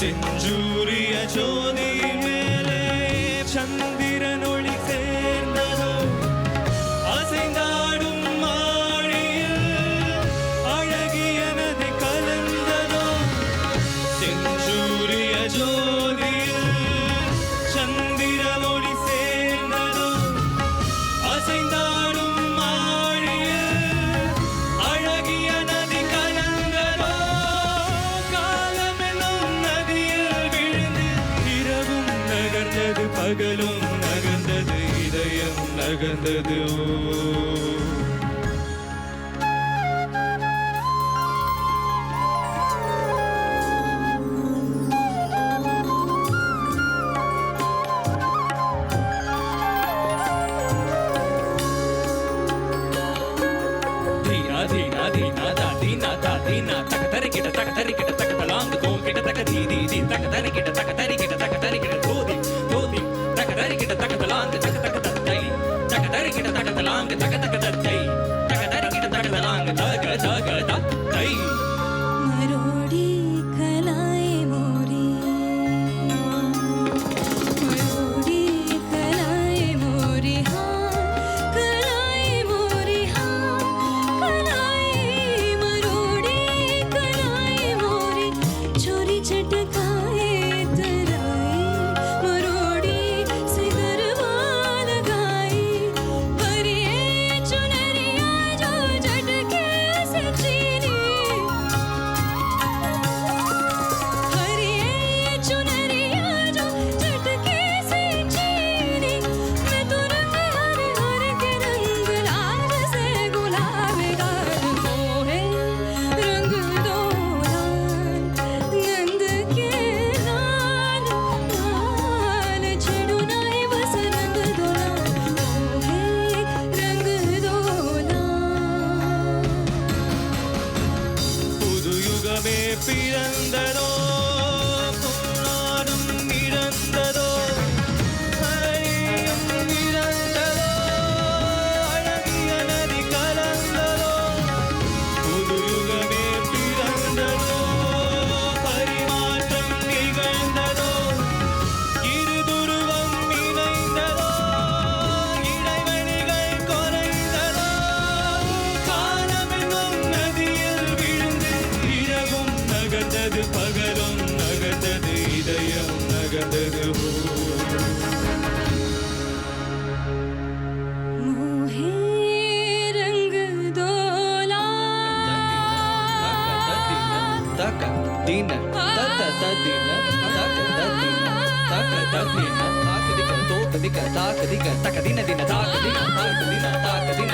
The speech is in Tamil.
செஞ்சூரிய ஜோதி மேலே சந்திரன் ஒளி சேர்ந்ததோ அசைந்தாடும் மாழியில் அழகிய நதி கலந்ததோ செஞ்சூரிய ஜோதியில் சந்திரன் ஒளி சேர்ந்ததோ அசைந்தாடும் மாழியில் அழகிய நதி கலந்ததோ காலமெனும் நதியில் விழுந்து இரவும் நகர்ந்தது பகலும் நகர்ந்தது இதயம் நகர்ந்தது தீனா தீனா தா தீனா தா தீனா தக்க தரிக்கிட்ட தக்க தரிக்கிட்ட தக்க தலாங்கு தோம் கிட்ட தக்க தீ தீ தீ தக்க தரிக்கிட்ட தக்க தரிக்கிட்ட தக்க தரிக்கிட்ட தோதி தோதி தக்க தரிக்கிட்ட தக்க தலாங்கு தக்க தக்க தத்தை தக்க தரிக்கிட்ட தக்க தலாங்கு தக்க தக்க தத்தை தக்க தரிக்கிட்ட தக்க தலாங்கு தக தக தத்தை மரோடி கலாய் மோரி மரோடி கலாய் மோரி ஹா கலாய் மோரி ஹா கலாய் மரோடி கலாய் மோரி छोरी चटकाए तराई मरोड़ी से गरबा लगाई हरिए चुनरिया जो झटके से चीनी हरिए चुनरिया जो झटके से चीनी मैं तो रंग हरे हरे के रंग लाल से गुलाब गाल मोहे रंग दो लाल नंद के लाल लाल छेड़ुनाई बस रंग दो लाल मोहे रंग दो लाल புது யுகமே பிறந்ததோ பொன்னாடும் இழந்ததோ அழியும் இழந்ததோ அழகிய நதி கலந்ததோ புது யுகமே பிறந்ததோ பரிமாற்றம் நிகழ்ந்ததோ இருதுருவம் இணைந்ததோ இடைவெளிகள் குறைந்ததோ காலமென்னும் நதியில் விழுந்து இரவும் நகர்ந்தது பகலும் நகர்ந்தது இதயம் நகர்ந்தது मोहे रंग दो लाल தக்க தீன தத்த தத்தின தக்க தத்தின தக்க தத்தின தாக்க திக்க தோக்க திக்க தாக்க திக்க தக்க தின தின தாக்க தின தாக்க தின தாக்க தின